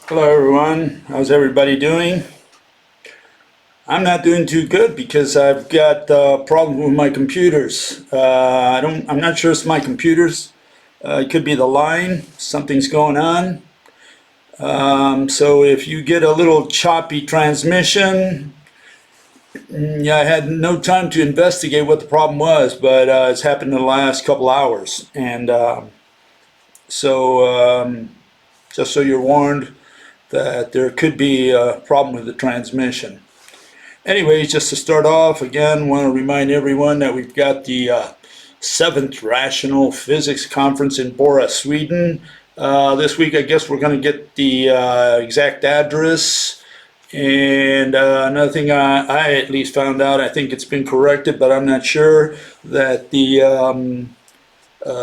Hello everyone, how's everybody doing? I'm not doing too good because I've got a problem with my computers. I'm not sure it's my computers. It could be the line, something's going on. So if you get a little choppy transmission, yeah, I had no time to investigate what the problem was, but it's happened in the last couple hours. And so just so you're warned that there could be a problem with the transmission. Anyways, just to start off, again, want to remind everyone that we've got the 7th Rational Physics Conference in Bora, Sweden. This week, I guess we're going to get the exact address. And another thing I at least found out, I think it's been corrected, but I'm not sure, that the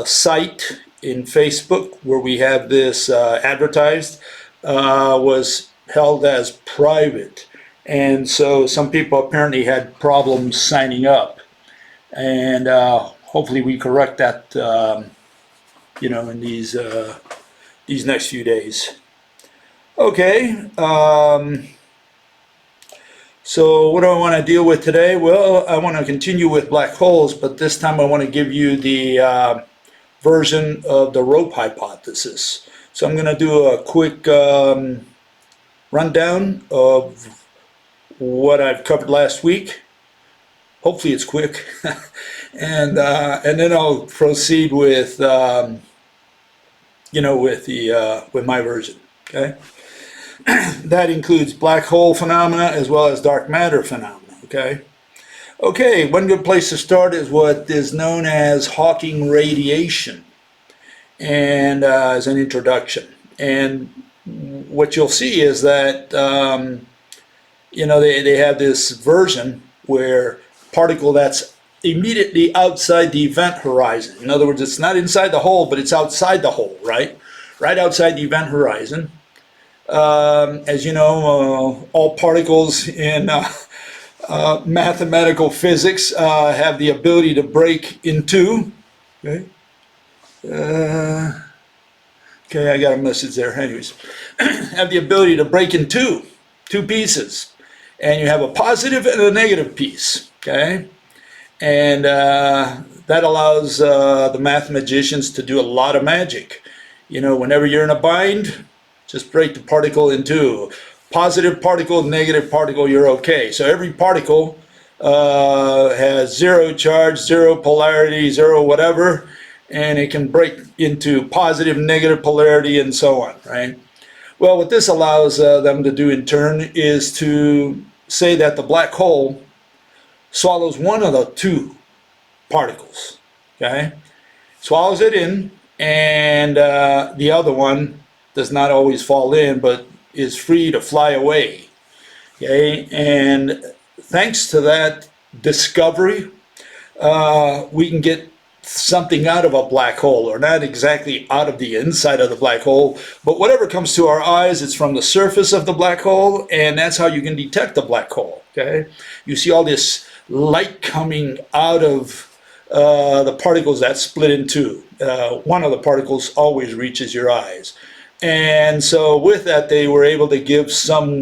site in Facebook where we have this advertised was held as private. And so some people apparently had problems signing up. And hopefully we correct that, in these next few days. Okay. So what do I want to deal with today? Well, I want to continue with black holes, but this time I want to give you the version of the rope hypothesis. So I'm going to do a quick rundown of what I've covered last week. Hopefully it's quick, and then I'll proceed with with my version. Okay, that includes black hole phenomena as well as dark matter phenomena. Okay, one good place to start is what is known as Hawking radiation, and as an introduction. And what you'll see is that they have this version where particle that's immediately outside the event horizon. In other words, it's not inside the hole, but it's outside the hole, right? Right outside the event horizon. As you know, all particles in mathematical physics have the ability to break in two. Okay, I got a message there. Anyways, have the ability to break in two pieces. And you have a positive and a negative piece, okay? And that allows the mathematicians to do a lot of magic. Whenever you're in a bind, just break the particle in two. Positive particle, negative particle, you're okay. So every particle has zero charge, zero polarity, zero whatever, and it can break into positive, negative polarity, and so on, right? Well, what this allows them to do in turn is to say that the black hole swallows one of the two particles, okay? Swallows it in, and the other one does not always fall in, but is free to fly away, okay? And thanks to that discovery, we can get something out of a black hole, or not exactly out of the inside of the black hole, but whatever comes to our eyes, it's from the surface of the black hole, and that's how you can detect the black hole. Okay, you see all this light coming out of the particles that split in two. One of the particles always reaches your eyes, and so with that, they were able to give something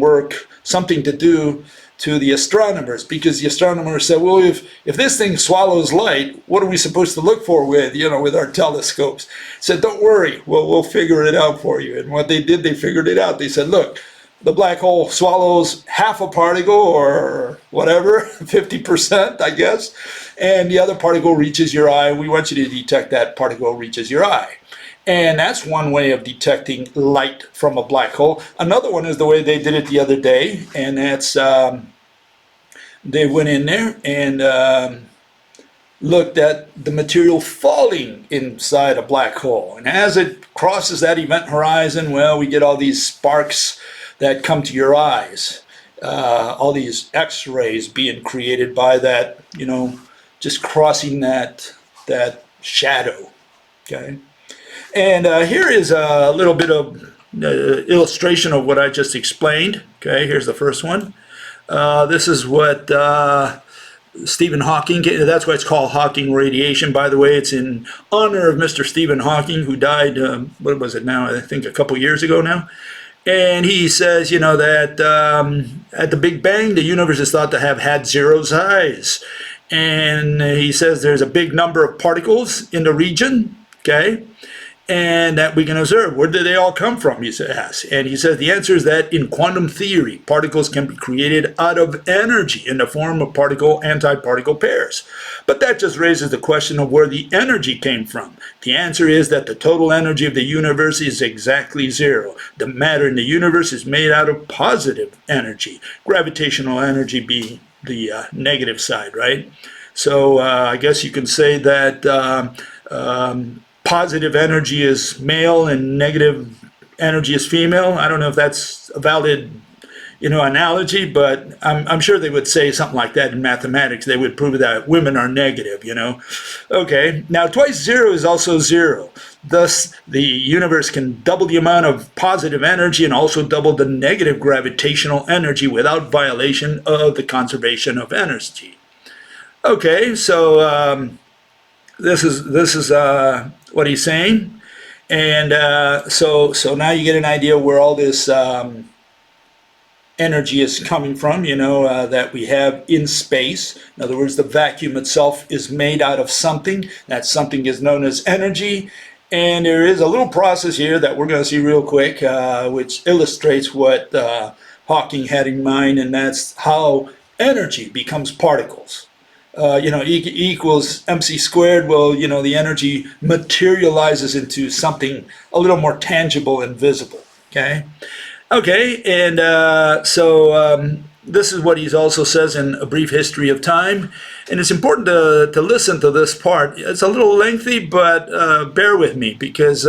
to do to the astronomers, because the astronomers said, well, if this thing swallows light, what are we supposed to look for with our telescopes? Said, don't worry, we'll figure it out for you. And what they did, they figured it out. They said, look, the black hole swallows half a particle, or whatever, 50%, I guess, and the other particle reaches your eye. We want you to detect that particle reaches your eye. And that's one way of detecting light from a black hole. Another one is the way they did it the other day, and that's they went in there and looked at the material falling inside a black hole. And as it crosses that event horizon, well, we get all these sparks that come to your eyes. All these X-rays being created by that, just crossing that shadow, okay? And here is a little bit of illustration of what I just explained. Okay, here's the first one. This is what Stephen Hawking, that's why it's called Hawking radiation, by the way. It's in honor of Mr. Stephen Hawking, who died, what was it now, I think a couple years ago now. And he says, that at the Big Bang, the universe is thought to have had zero size. And he says there's a big number of particles in the region, okay, and that we can observe. Where did they all come from, he asks. And he says the answer is that in quantum theory, particles can be created out of energy in the form of particle-antiparticle pairs. But that just raises the question of where the energy came from. The answer is that the total energy of the universe is exactly zero. The matter in the universe is made out of positive energy, gravitational energy being the negative side, right? So I guess you can say that positive energy is male and negative energy is female. I don't know if that's a valid, analogy, but I'm sure they would say something like that in mathematics. They would prove that women are negative, Okay, now twice zero is also zero. Thus, the universe can double the amount of positive energy and also double the negative gravitational energy without violation of the conservation of energy. Okay, so this is what he's saying, and so now you get an idea where all this energy is coming from, that we have in space. In other words, the vacuum itself is made out of something. That something is known as energy. And there is a little process here that we're going to see real quick, which illustrates what Hawking had in mind, and that's how energy becomes particles. Equals mc squared. Well, the energy materializes into something a little more tangible and visible. Okay, and so this is what he also says in A Brief History of Time. And it's important to listen to this part. It's a little lengthy, but bear with me, because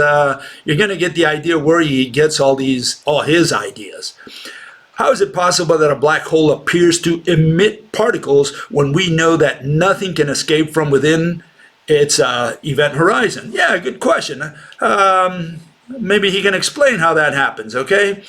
you're going to get the idea where he gets all his ideas. How is it possible that a black hole appears to emit particles when we know that nothing can escape from within its event horizon? Yeah, good question. Maybe he can explain how that happens, okay?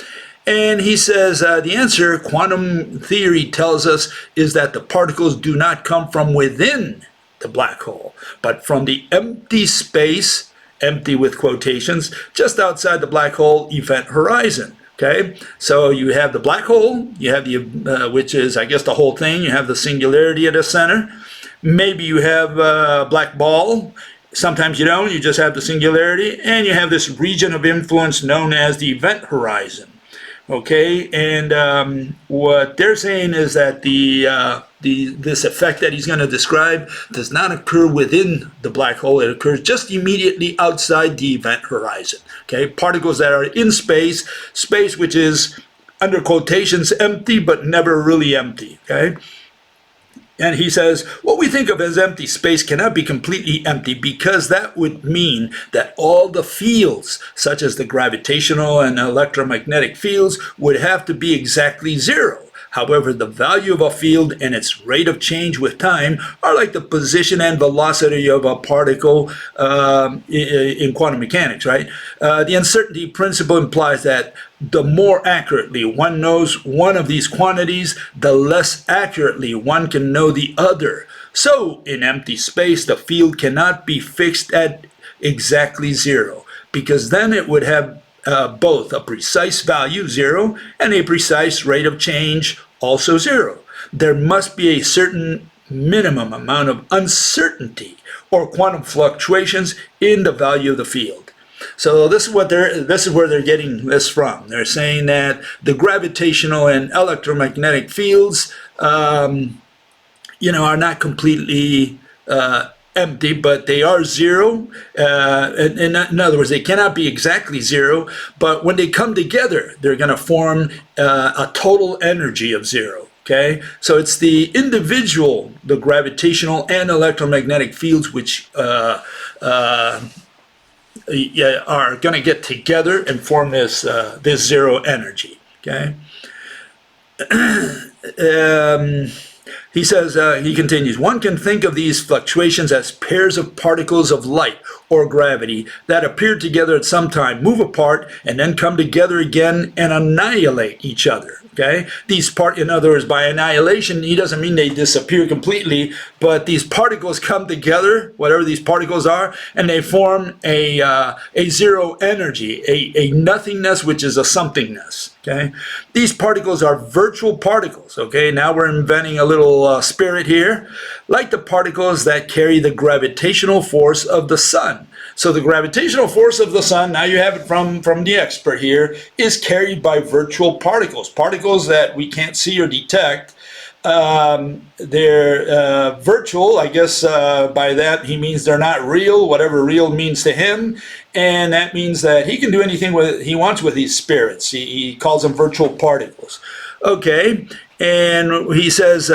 And he says the answer, quantum theory tells us, is that the particles do not come from within the black hole, but from the empty space, empty with quotations, just outside the black hole event horizon. Okay, so you have the black hole, you have the, which is, I guess, the whole thing. You have the singularity at the center. Maybe you have a black ball. Sometimes you don't, you just have the singularity. And you have this region of influence known as the event horizon. Okay, and what they're saying is that this effect that he's going to describe does not occur within the black hole. It occurs just immediately outside the event horizon. Okay, particles that are in space which is, under quotations, empty but never really empty. Okay. And he says, what we think of as empty space cannot be completely empty, because that would mean that all the fields, such as the gravitational and electromagnetic fields, would have to be exactly zero. However, the value of a field and its rate of change with time are like the position and velocity of a particle in quantum mechanics, right? The uncertainty principle implies that the more accurately one knows one of these quantities, the less accurately one can know the other. So, in empty space, the field cannot be fixed at exactly zero, because then it would have both a precise value, zero, and a precise rate of change, also zero. There must be a certain minimum amount of uncertainty or quantum fluctuations in the value of the field. So this is where they're getting this from. They're saying that the gravitational and electromagnetic fields, are not completely empty, but they are zero. In other words, they cannot be exactly zero, but when they come together, they're going to form a total energy of zero. Okay, so it's the individual, the gravitational and electromagnetic fields, which are going to get together and form this zero energy. Okay. He says, he continues, one can think of these fluctuations as pairs of particles of light or gravity that appear together at some time, move apart, and then come together again and annihilate each other. Okay? In other words, by annihilation, he doesn't mean they disappear completely, but these particles come together, whatever these particles are, and they form a zero energy, a nothingness, which is a somethingness. Okay? These particles are virtual particles. Okay? Now we're inventing a little spirit here, like the particles that carry the gravitational force of the sun. So the gravitational force of the sun, now you have it from the expert here, is carried by virtual particles, particles that we can't see or detect. They're virtual, I guess by that he means they're not real, whatever real means to him, and that means that he can do anything he wants with these spirits. He calls them virtual particles. Okay, and he says,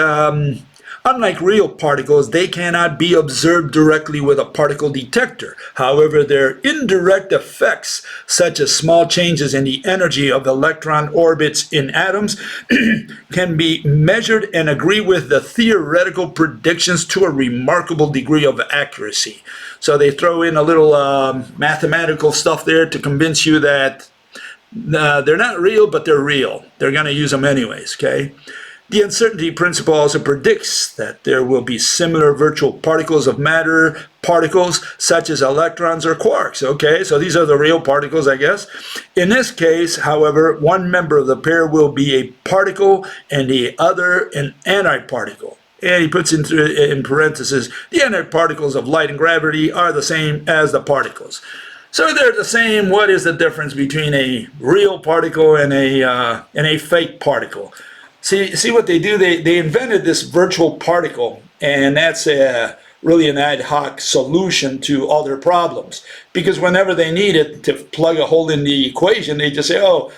unlike real particles, they cannot be observed directly with a particle detector. However, their indirect effects, such as small changes in the energy of electron orbits in atoms, can be measured and agree with the theoretical predictions to a remarkable degree of accuracy. So they throw in a little mathematical stuff there to convince you that they're not real, but they're real. They're going to use them anyways, okay? The uncertainty principle also predicts that there will be similar virtual particles of matter particles, such as electrons or quarks. Okay, so these are the real particles, I guess. In this case, however, one member of the pair will be a particle and the other an antiparticle. And he puts in parentheses, the antiparticles of light and gravity are the same as the particles. So they're the same. What is the difference between a real particle and a fake particle? See what they do? They invented this virtual particle, and that's really an ad hoc solution to all their problems. Because whenever they need it to plug a hole in the equation, they just say, oh,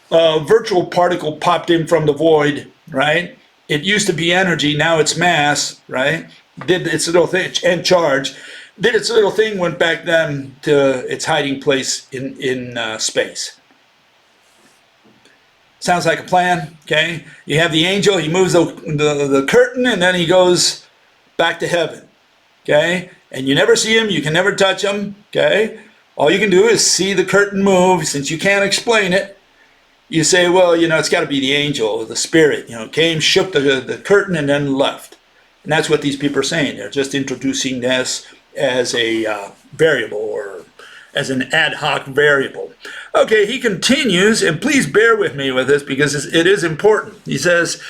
a virtual particle popped in from the void, right? It used to be energy, now it's mass, right? Did its little thing, and charge. Did its little thing, went back then to its hiding place in space. Sounds like a plan, okay? You have the angel, he moves the curtain, and then he goes back to heaven, okay? And you never see him, you can never touch him, okay? All you can do is see the curtain move. Since you can't explain it, you say, well, it's got to be the angel, the spirit, came, shook the curtain, and then left. And that's what these people are saying. They're just introducing this as a variable, or as an ad hoc variable. Okay, he continues, and please bear with me with this because it is important. He says,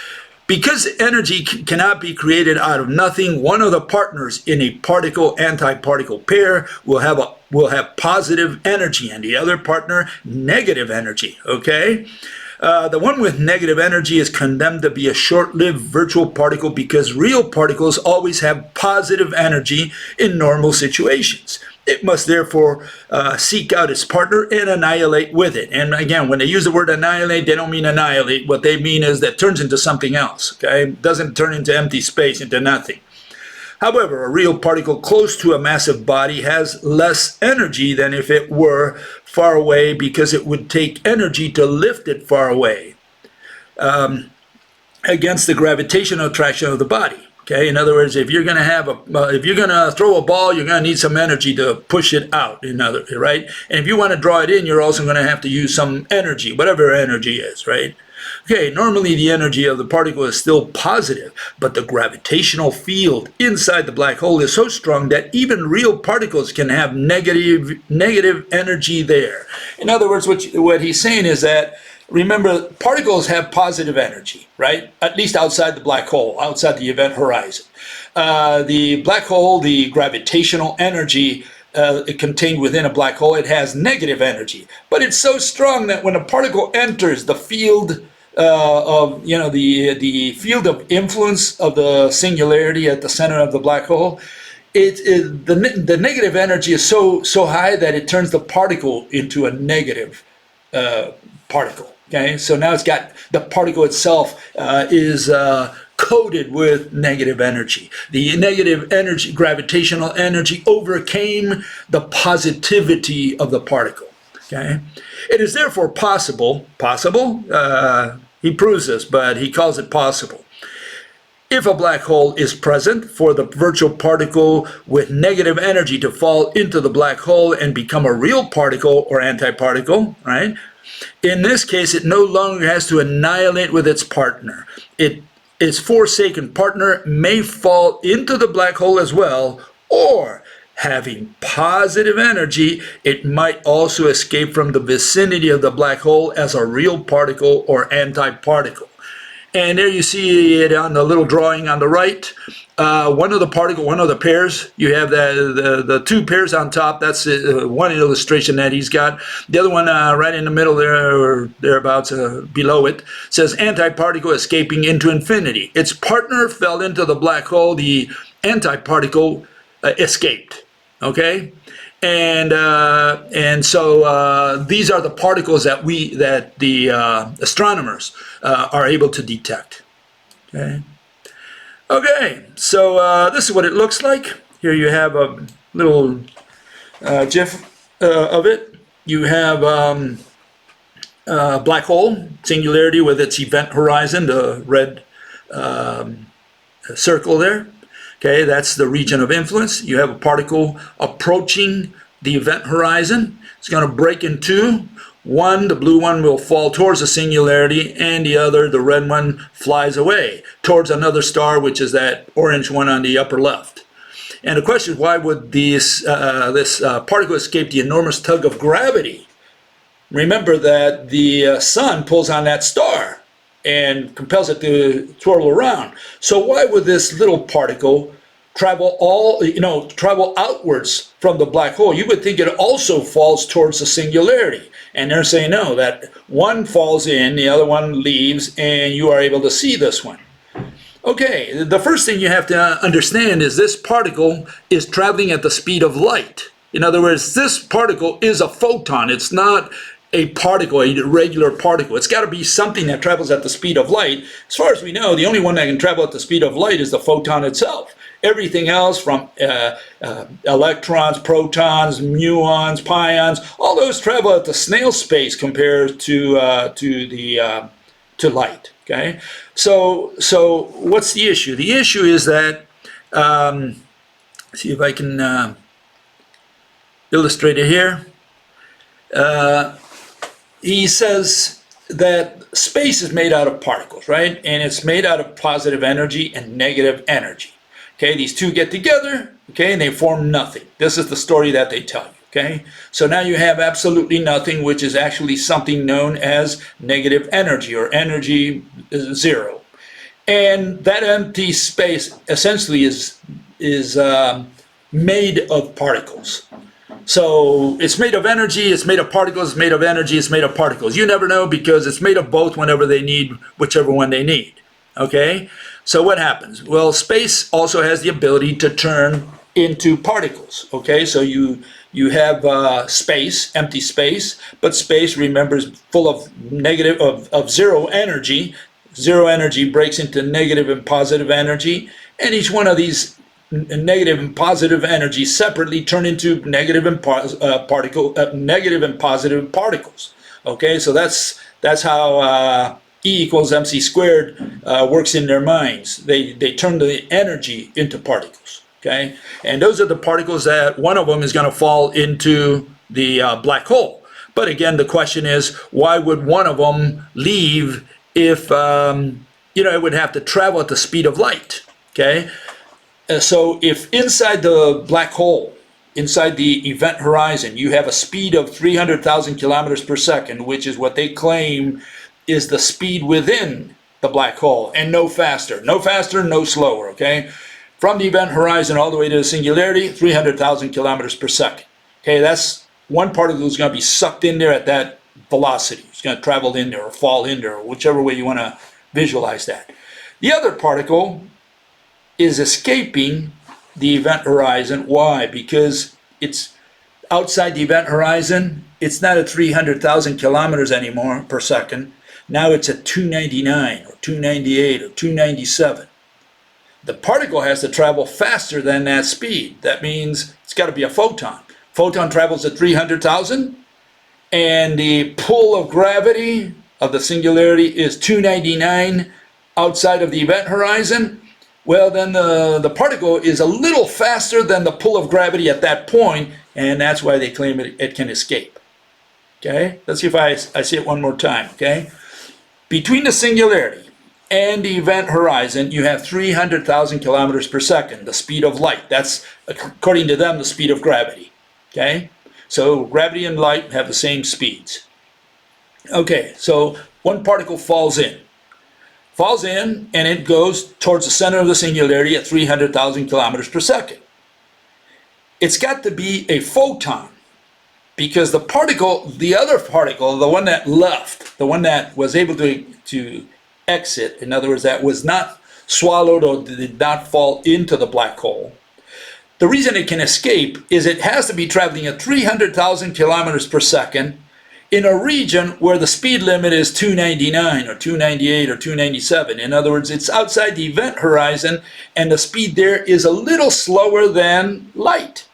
because energy cannot be created out of nothing, one of the partners in a particle-antiparticle pair will have positive energy, and the other partner negative energy. Okay? The one with negative energy is condemned to be a short-lived virtual particle because real particles always have positive energy in normal situations. It must therefore seek out its partner and annihilate with it. And again, when they use the word annihilate, they don't mean annihilate. What they mean is that it turns into something else. Okay? It doesn't turn into empty space, into nothing. However, a real particle close to a massive body has less energy than if it were far away, because it would take energy to lift it far away against the gravitational attraction of the body. Okay, in other words, if you're going to throw a ball, you're going to need some energy to push it out. Right? And if you want to draw it in, you're also going to have to use some energy, whatever energy is, right? Okay, normally the energy of the particle is still positive, but the gravitational field inside the black hole is so strong that even real particles can have negative energy there. In other words, what he's saying is that, remember, particles have positive energy, right? At least outside the black hole, outside the event horizon. The black hole, the gravitational energy contained within a black hole, it has negative energy. But it's so strong that when a particle enters the field of, the field of influence of the singularity at the center of the black hole, the negative energy is so high that it turns the particle into a negative particle. Okay, so now it's got, the particle itself is coated with negative energy. The negative energy, gravitational energy, overcame the positivity of the particle. Okay, it is therefore possible, he proves this, but he calls it possible, If a black hole is present, for the virtual particle with negative energy to fall into the black hole and become a real particle or antiparticle, right? In this case, it no longer has to annihilate with its partner. Its forsaken partner may fall into the black hole as well, or having positive energy, it might also escape from the vicinity of the black hole as a real particle or antiparticle. And there you see it on the little drawing on the right. One of the pairs, you have the two pairs on top. That's one illustration that he's got. The other one right in the middle there, or thereabouts below it, says antiparticle escaping into infinity. Its partner fell into the black hole. The antiparticle escaped. Okay? And so these are the particles that the astronomers are able to detect. Okay, so this is what it looks like. Here you have a little GIF of it. You have a black hole, singularity with its event horizon, the red circle there. Okay, that's the region of influence. You have a particle approaching the event horizon. It's going to break in two. One, the blue one, will fall towards the singularity, and the other, the red one, flies away towards another star, which is that orange one on the upper left. And the question is, why would this particle escape the enormous tug of gravity? Remember that the sun pulls on that star and compels it to twirl around. So why would this little particle travel outwards from the black hole? You would think it also falls towards the singularity. And they're saying no, that one falls in, the other one leaves, and you are able to see this one. Okay, the first thing you have to understand is this particle is traveling at the speed of light. In other words, this particle is a photon. It's not a particle, a regular particle. It's got to be something that travels at the speed of light. As far as we know, the only one that can travel at the speed of light is the photon itself. Everything else from electrons, protons, muons, pions, all those travel at the snail's pace compared to light. Okay, so what's the issue? The issue is that see if I can illustrate it here. He says that space is made out of particles, right? And it's made out of positive energy and negative energy. Okay, these two get together, okay, and they form nothing. This is the story that they tell you, okay? So now you have absolutely nothing, which is actually something known as negative energy, or energy zero. And that empty space essentially is made of particles. So it's made of energy, it's made of particles, it's made of energy, it's made of particles. You never know because it's made of both whenever they need whichever one they need. Okay? So what happens? Well, space also has the ability to turn into particles. Okay? So you have space, empty space, but space, remember, is full of zero energy. Zero energy breaks into negative and positive energy, and each one of these negative and positive energy separately turn into negative and positive particles. Okay, so that's how E equals mc squared works in their minds. They turn the energy into particles. Okay, and those are the particles that one of them is going to fall into the black hole. But again, the question is, why would one of them leave if it would have to travel at the speed of light? Okay. So if inside the black hole, inside the event horizon, you have a speed of 300,000 kilometers per second, which is what they claim is the speed within the black hole, and no faster, no slower, okay? From the event horizon all the way to the singularity, 300,000 kilometers per second. Okay, that's one particle is going to be sucked in there at that velocity. It's going to travel in there or fall in there, or whichever way you want to visualize that. The other particle is escaping the event horizon. Why? Because it's outside the event horizon. It's not at 300,000 kilometers anymore per second. Now it's at 299 or 298 or 297. The particle has to travel faster than that speed. That means it's got to be a photon. Photon travels at 300,000, and the pull of gravity of the singularity is 299 outside of the event horizon. well, then the particle is a little faster than the pull of gravity at that point, and that's why they claim it can escape. Okay, let's see if I see it one more time. Okay, between the singularity and the event horizon, you have 300,000 kilometers per second, the speed of light. That's, according to them, the speed of gravity. Okay, so gravity and light have the same speeds. Okay, so one particle falls in, and it goes towards the center of the singularity at 300,000 kilometers per second. It's got to be a photon, because the particle, the other particle, the one that left, the one that was able to exit, in other words, that was not swallowed or did not fall into the black hole, the reason it can escape is it has to be traveling at 300,000 kilometers per second in a region where the speed limit is 299 or 298 or 297. In other words, it's outside the event horizon, and the speed there is a little slower than light.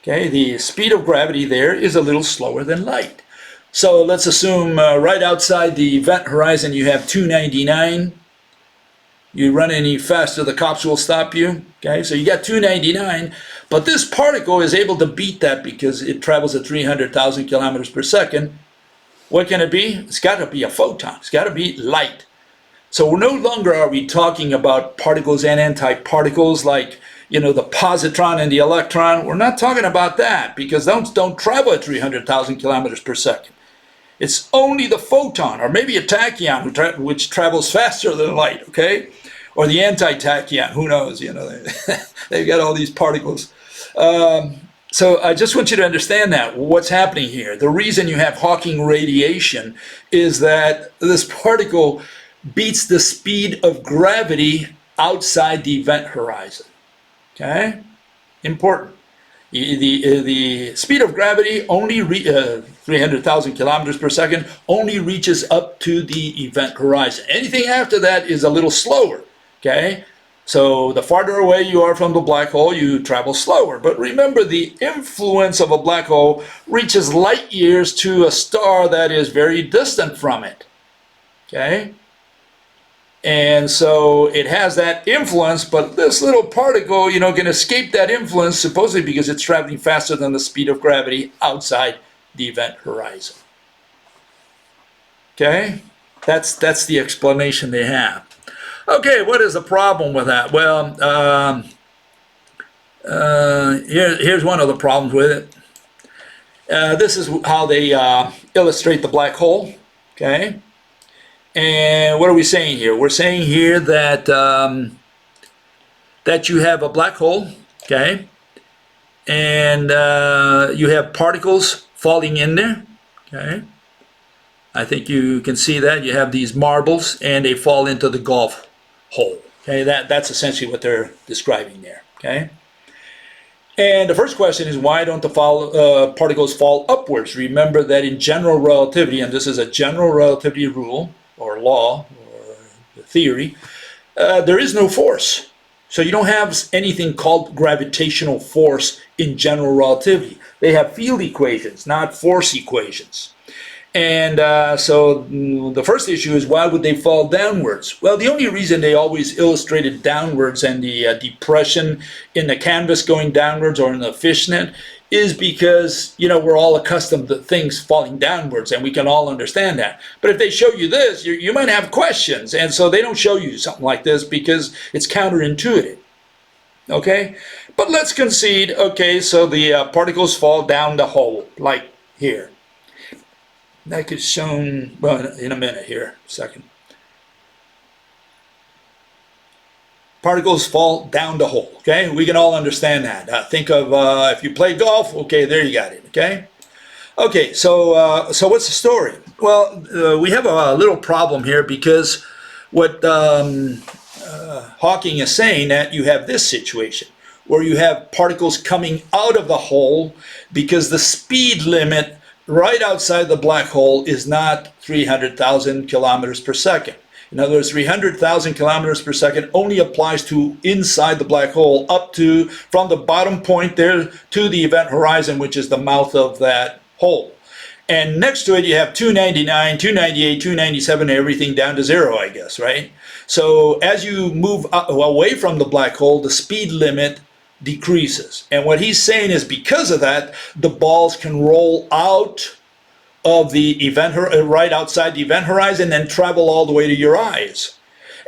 Okay, the speed of gravity there is a little slower than light. So let's assume right outside the event horizon you have 299. You run any faster, the cops will stop you. Okay, so you got 299, but this particle is able to beat that because it travels at 300,000 kilometers per second. What can it be? It's got to be a photon. It's got to be light. So no longer are we talking about particles and antiparticles like, you know, the positron and the electron. We're not talking about that, because those don't travel at 300,000 kilometers per second. It's only the photon, or maybe a tachyon, which travels faster than light, okay? Or the anti-tachyon, who knows, you know, they've got all these particles. So I just want you to understand that, what's happening here. The reason you have Hawking radiation is that this particle beats the speed of gravity outside the event horizon. Okay? Important. The speed of gravity only 300,000 kilometers per second only reaches up to the event horizon. Anything after that is a little slower. Okay? So the farther away you are from the black hole, you travel slower. But remember, the influence of a black hole reaches light years to a star that is very distant from it. Okay? And so it has that influence, but this little particle, you know, can escape that influence, supposedly because it's traveling faster than the speed of gravity outside the event horizon. Okay? That's the explanation they have. Okay, what is the problem with that? Well, here's one of the problems with it. This is how they illustrate the black hole. Okay? And what are we saying here? We're saying here that that you have a black hole, okay, and you have particles falling in there, okay. I think you can see that. You have these marbles, and they fall into the Gulf hole. Okay, that's essentially what they're describing there. Okay. And the first question is, why don't the particles fall upwards? Remember that in general relativity, and this is a general relativity rule, or law, or theory, there is no force. So you don't have anything called gravitational force in general relativity. They have field equations, not force equations. And so the first issue is, why would they fall downwards? Well, the only reason they always illustrated downwards and the depression in the canvas going downwards, or in the fishnet, is because, you know, we're all accustomed to things falling downwards, and we can all understand that. But if they show you this, you might have questions, and so they don't show you something like this because it's counterintuitive. Okay? But let's concede, okay, so the particles fall down the hole, like here. That gets shown, well, in a minute here, second. Particles fall down the hole, okay? We can all understand that. Think of if you play golf, okay, there you got it, okay? Okay, so what's the story? Well, we have a little problem here, because what Hawking is saying, that you have this situation where you have particles coming out of the hole because the speed limit right outside the black hole is not 300,000 kilometers per second. In other words, 300,000 kilometers per second only applies to inside the black hole, up to, from the bottom point there to the event horizon, which is the mouth of that hole. And next to it, you have 299, 298, 297, everything down to zero, I guess, right? So as you move away from the black hole, the speed limit decreases. And what he's saying is because of that, the balls can roll out of the event, right outside the event horizon, and travel all the way to your eyes.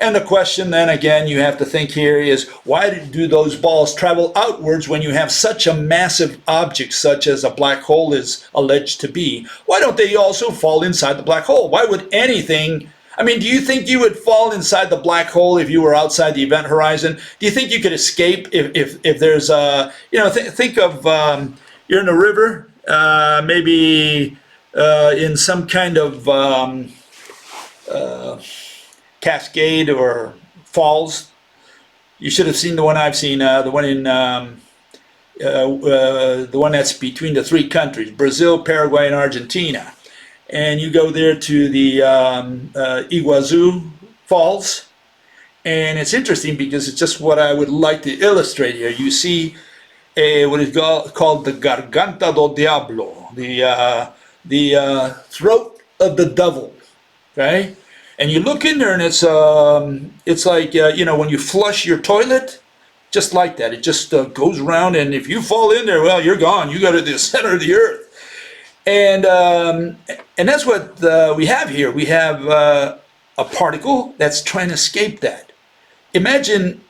And the question then again you have to think here is, why do those balls travel outwards when you have such a massive object such as a black hole is alleged to be? Why don't they also fall inside the black hole? Why would anything, I mean, do you think you would fall inside the black hole if you were outside the event horizon? Do you think you could escape if there's a, think of, you're in a river, maybe in some kind of cascade or falls. You should have seen the one I've seen, the one in the one that's between the three countries, Brazil, Paraguay, and Argentina. And you go there to the Iguazu Falls, and it's interesting because it's just what I would like to illustrate here. You see what is called the Garganta do Diablo, the throat of the devil, okay? And you look in there, and it's like when you flush your toilet, just like that. It just goes around, and if you fall in there, well, you're gone. You go to the center of the earth, and that's what we have here. We have a particle that's trying to escape that. Imagine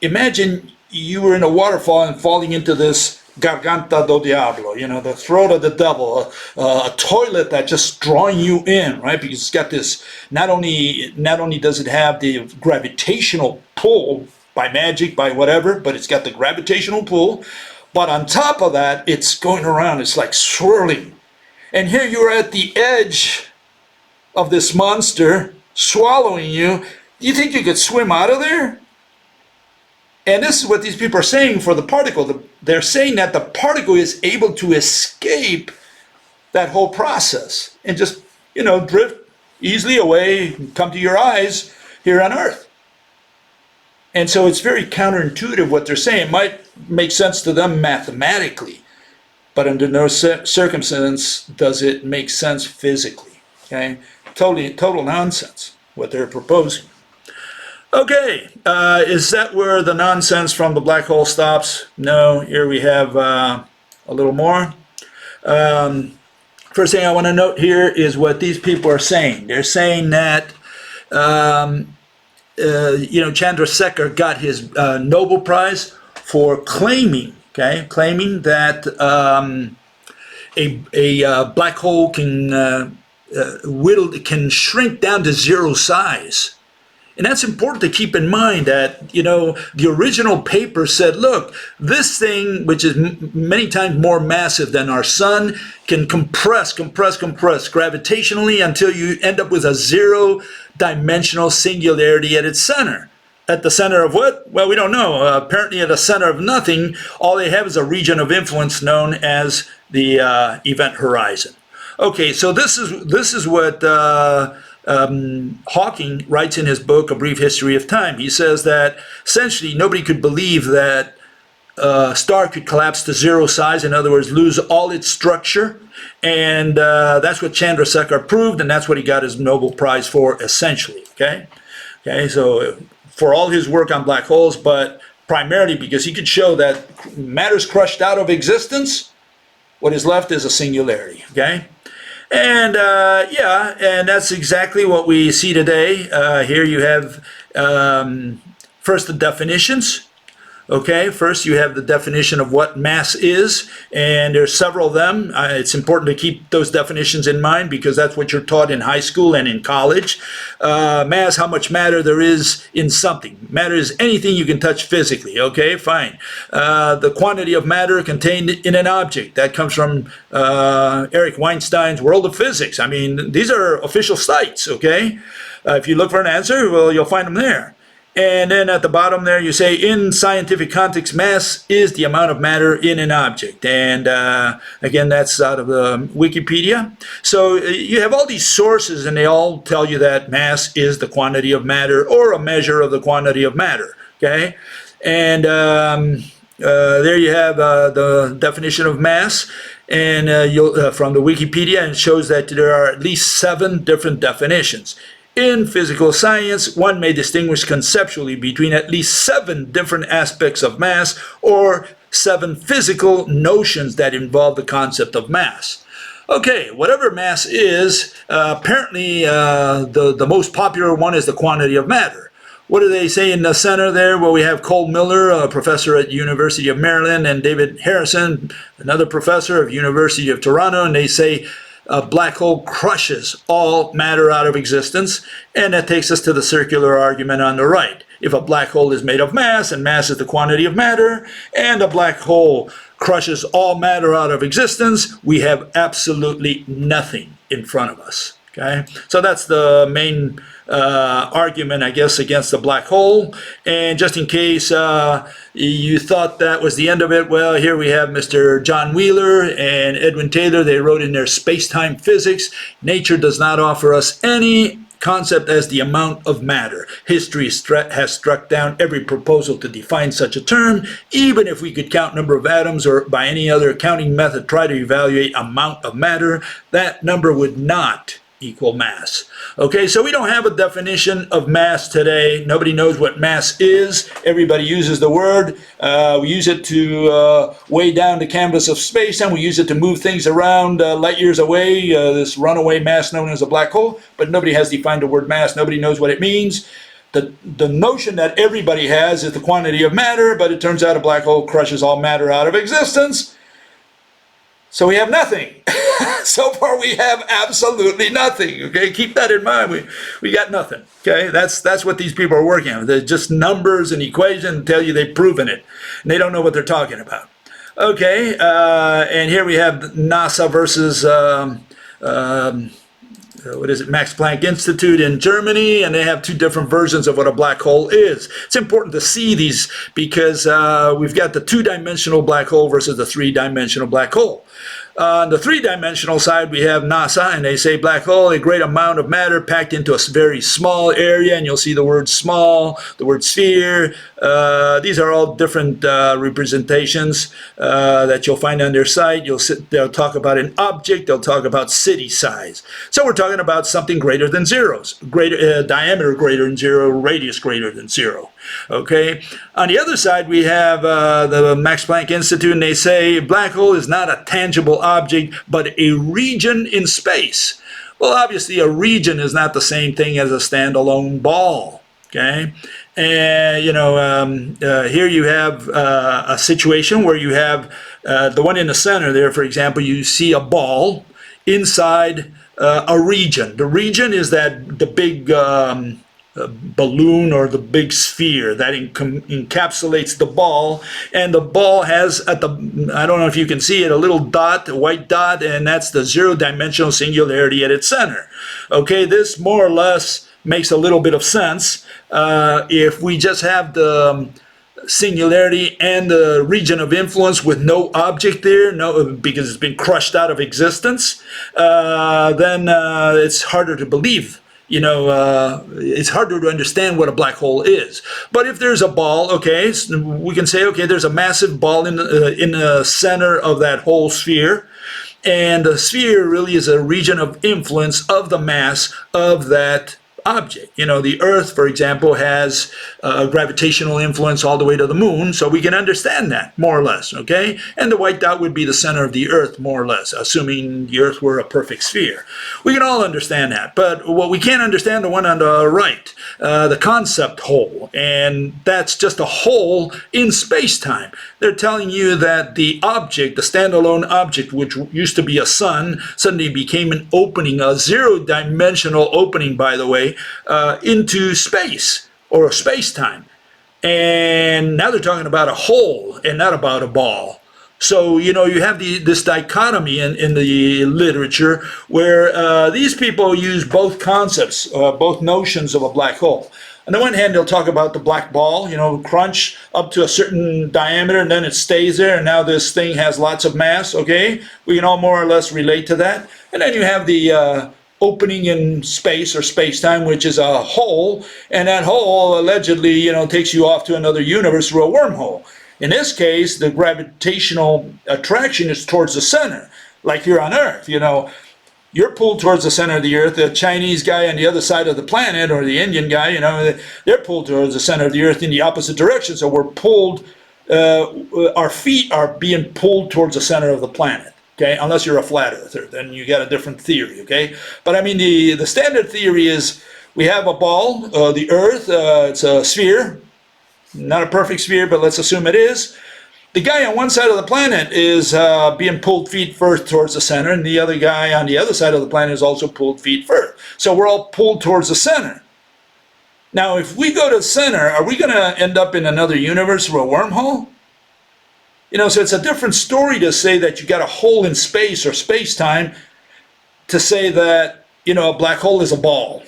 you were in a waterfall and falling into this Garganta do Diablo, the throat of the devil, a toilet that's just drawing you in, right? Because it's got this, not only does it have the gravitational pull by magic, by whatever, but it's got the gravitational pull, but on top of that, it's going around, it's like swirling. And here you're at the edge of this monster swallowing you. Do you think you could swim out of there? And this is what these people are saying for the particle. They're saying that the particle is able to escape that whole process and just, drift easily away and come to your eyes here on Earth. And so it's very counterintuitive what they're saying. It might make sense to them mathematically, but under no circumstance does it make sense physically. Okay? Total nonsense what they're proposing. Okay, is that where the nonsense from the black hole stops? No, here we have a little more. First thing I want to note here is what these people are saying. They're saying that, Chandrasekhar got his Nobel Prize for claiming that a black hole can shrink down to zero size. And that's important to keep in mind that, the original paper said, look, this thing, which is many times more massive than our sun, can compress gravitationally until you end up with a zero-dimensional singularity at its center. At the center of what? Well, we don't know. Apparently at the center of nothing, all they have is a region of influence known as the event horizon. Okay, so this is what Hawking writes in his book, A Brief History of Time. He says that essentially nobody could believe that a star could collapse to zero size, in other words, lose all its structure. And that's what Chandrasekhar proved, and that's what he got his Nobel Prize for, essentially. Okay, so for all his work on black holes, but primarily because he could show that matter's crushed out of existence, what is left is a singularity. Okay. And and that's exactly what we see today. Here you have first the definitions. Okay, first you have the definition of what mass is, and there's several of them. It's important to keep those definitions in mind because that's what you're taught in high school and in college. Mass, how much matter there is in something. Matter is anything you can touch physically. Okay, fine. The quantity of matter contained in an object. That comes from Eric Weinstein's World of Physics. I mean, these are official sites, okay? If you look for an answer, well, you'll find them there. And then at the bottom there, you say, in scientific context, mass is the amount of matter in an object. And again, that's out of the Wikipedia. So you have all these sources, and they all tell you that mass is the quantity of matter or a measure of the quantity of matter. Okay? And There you have the definition of mass, and from the Wikipedia, and it shows that there are at least 7 different definitions. In physical science, one may distinguish conceptually between at least 7 different aspects of mass, or 7 physical notions that involve the concept of mass. Okay, whatever mass is, apparently the most popular one is the quantity of matter. What do they say in the center there? Well, we have Cole Miller, a professor at University of Maryland, and David Harrison, another professor of University of Toronto, and they say a black hole crushes all matter out of existence, and that takes us to the circular argument on the right. If a black hole is made of mass, and mass is the quantity of matter, and a black hole crushes all matter out of existence, we have absolutely nothing in front of us. Okay, so that's the main argument, I guess, against the black hole. And just in case you thought that was the end of it, well, here we have Mr. John Wheeler and Edwin Taylor. They wrote in their Space-Time Physics, nature does not offer us any concept as the amount of matter. History has struck down every proposal to define such a term. Even if we could count number of atoms or by any other accounting method try to evaluate amount of matter, that number would not equal mass. Okay, so we don't have a definition of mass today. Nobody knows what mass is. Everybody uses the word. We use it to weigh down the canvas of space, and we use it to move things around light years away, this runaway mass known as a black hole, but nobody has defined the word mass. Nobody knows what it means. The notion that everybody has is the quantity of matter, but it turns out a black hole crushes all matter out of existence. So we have nothing. So far we have absolutely nothing. Okay, keep that in mind. We got nothing. Okay, that's what these people are working on. They're just numbers and equations tell you they've proven it, and they don't know what they're talking about. Okay, and here we have NASA versus what is it, Max Planck Institute in Germany, and they have 2 different versions of what a black hole is. It's important to see these because we've got the 2-dimensional black hole versus the 3-dimensional black hole. On the 3-dimensional side, we have NASA, and they say black hole, a great amount of matter packed into a very small area, and you'll see the word small, the word sphere. These are all different representations that you'll find on their site. They'll talk about an object, they'll talk about city size. So we're talking about something greater than zeros, diameter greater than 0, radius greater than 0. Okay. On the other side, we have the Max Planck Institute, and they say black hole is not a tangible object, but a region in space. Well, obviously, a region is not the same thing as a standalone ball. Okay. And, here you have a situation where you have the one in the center there, for example, you see a ball inside a region. The region is the big balloon or the big sphere that encapsulates the ball, and the ball has I don't know if you can see it, a little dot, a white dot, and that's the 0-dimensional singularity at its center. Okay, this more or less makes a little bit of sense. If we just have the singularity and the region of influence with no object there, because it's been crushed out of existence, then it's harder to believe. It's harder to understand what a black hole is. But if there's a ball, okay, so we can say, okay, there's a massive ball in the center of that whole sphere. And the sphere really is a region of influence of the mass of that object. The Earth, for example, has gravitational influence all the way to the moon, so we can understand that, more or less, okay? And the white dot would be the center of the Earth, more or less, assuming the Earth were a perfect sphere. We can all understand that, but what we can't understand, the one on the right, the concept hole, and that's just a hole in space-time. They're telling you that the object, the standalone object, which used to be a sun, suddenly became an opening, a 0-dimensional opening, by the way, into space or space-time. And now they're talking about a hole and not about a ball. So, you have this dichotomy in the literature where these people use both concepts, both notions of a black hole. On the one hand, they'll talk about the black ball, crunch up to a certain diameter, and then it stays there, and now this thing has lots of mass, okay? We can all more or less relate to that. And then you have the opening in space or space-time, which is a hole, and that hole allegedly, takes you off to another universe through a wormhole. In this case, the gravitational attraction is towards the center, like here on Earth. You're pulled towards the center of the Earth. The Chinese guy on the other side of the planet, or the Indian guy, they're pulled towards the center of the Earth in the opposite direction. So we're pulled, our feet are being pulled towards the center of the planet. Okay, unless you're a flat earther, then you got a different theory. Okay, but I mean the standard theory is we have a ball, the Earth. It's a sphere, not a perfect sphere, but let's assume it is. The guy on one side of the planet is being pulled feet first towards the center, and the other guy on the other side of the planet is also pulled feet first. So we're all pulled towards the center. Now, if we go to the center, are we going to end up in another universe or a wormhole? So it's a different story to say that you got a hole in space or space-time to say that, a black hole is a ball.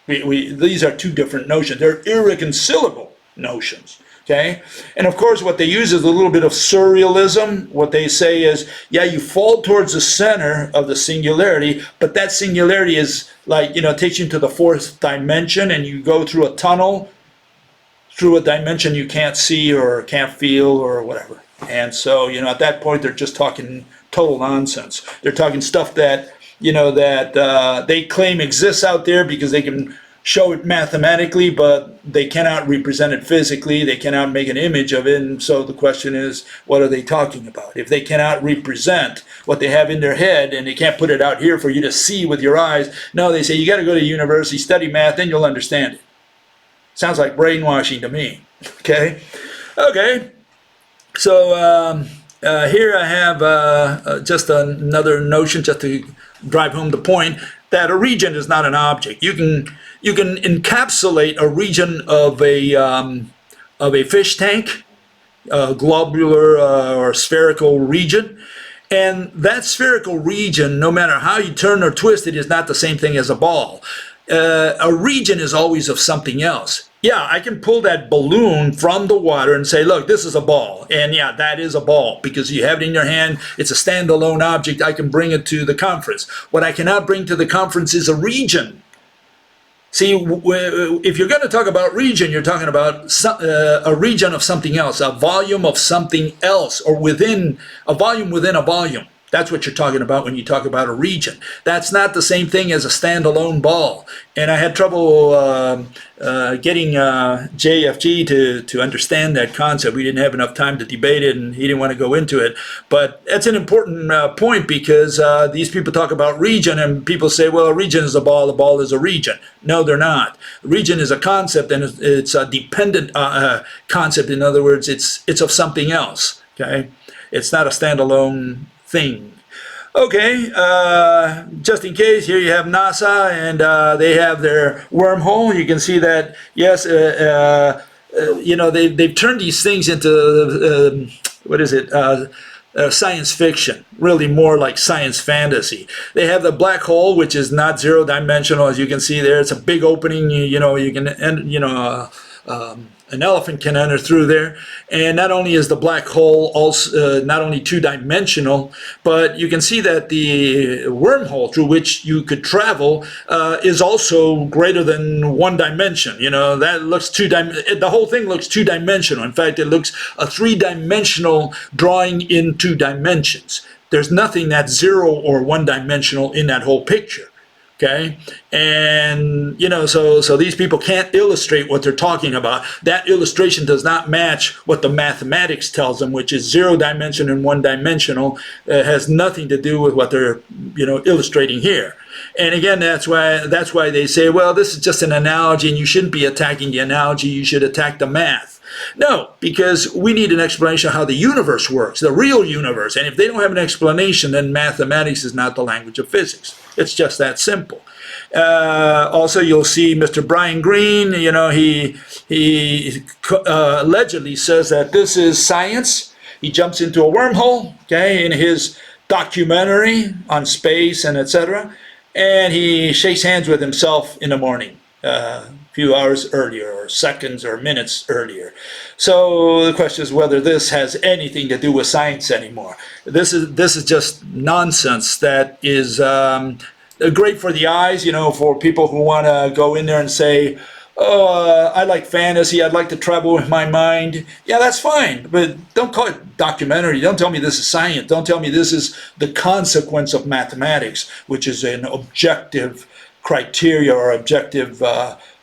These are two different notions. They're irreconcilable notions. Okay? And of course, what they use is a little bit of surrealism. What they say is, yeah, you fall towards the center of the singularity, but that singularity is like, takes you to the fourth dimension, and you go through a tunnel through a dimension you can't see or can't feel or whatever. And so, at that point, they're just talking total nonsense. They're talking stuff that, they claim exists out there because they can show it mathematically, but they cannot represent it physically. They cannot make an image of it. And so the question is, what are they talking about? If they cannot represent what they have in their head and they can't put it out here for you to see with your eyes, no, they say you got to go to university, study math, then you'll understand it. Sounds like brainwashing to me. Okay. So here I have just another notion, just to drive home the point, that a region is not an object. You can encapsulate a region of a fish tank, a globular or spherical region, and that spherical region, no matter how you turn or twist it, is not the same thing as a ball. A region is always of something else. Yeah, I can pull that balloon from the water and say, look, this is a ball. And yeah, that is a ball because you have it in your hand. It's a standalone object. I can bring it to the conference. What I cannot bring to the conference is a region. See, if you're going to talk about region, you're talking about a region of something else, a volume of something else, or within a volume. That's what you're talking about when you talk about a region. That's not the same thing as a standalone ball. And I had trouble getting JFG to understand that concept. We didn't have enough time to debate it, and he didn't want to go into it. But that's an important point because these people talk about region, and people say, well, a region is a ball is a region. No, they're not. Region is a concept, and it's a dependent concept. In other words, it's of something else. Okay, it's not a standalone thing. Okay, just in case, here you have NASA, and they have their wormhole. You can see that, yes, they've turned these things into, science fiction, really more like science fantasy. They have the black hole, which is not zero-dimensional, as you can see there. It's a big opening, you can, an elephant can enter through there. And not only is the black hole also not only two-dimensional, but you can see that the wormhole through which you could travel is also greater than one dimension. That looks the whole thing looks two-dimensional. In fact, it looks a three-dimensional drawing in two dimensions. There's nothing that's zero or one-dimensional in that whole picture. Okay, and so these people can't illustrate what they're talking about. That illustration does not match what the mathematics tells them, which is zero-dimensional and one-dimensional. It has nothing to do with what they're illustrating here. And again, that's why they say, well, this is just an analogy, and you shouldn't be attacking the analogy. You should attack the math. No, because we need an explanation of how the universe works, the real universe. And if they don't have an explanation, then mathematics is not the language of physics. It's just that simple. Also, you'll see Mr. Brian Greene, he allegedly says that this is science. He jumps into a wormhole, okay, in his documentary on space and etc. And he shakes hands with himself in the morning. Few hours earlier, or seconds or minutes earlier. So the question is whether this has anything to do with science anymore. This is just nonsense that is great for the eyes, for people who want to go in there and say, I like fantasy. I'd like to travel with my mind. Yeah, that's fine, but don't call it documentary. Don't tell me this is science. Don't tell me this is the consequence of mathematics, which is an objective criteria or objective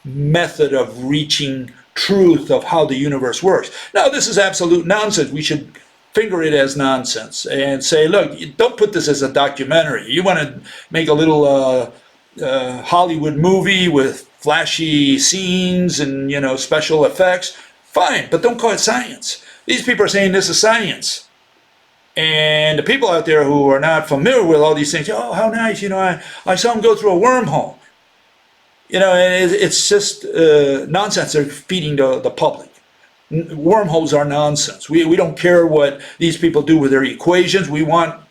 method of reaching truth of how the universe works. Now, this is absolute nonsense. We should finger it as nonsense and say, look, don't put this as a documentary. You want to make a little Hollywood movie with flashy scenes and, you know, special effects, fine, but don't call it science. These people are saying this is science. And the people out there who are not familiar with all these things, oh, how nice, you know, I saw him go through a wormhole. You know, and it's just nonsense they're feeding the public. Wormholes are nonsense. We don't care what these people do with their equations. We want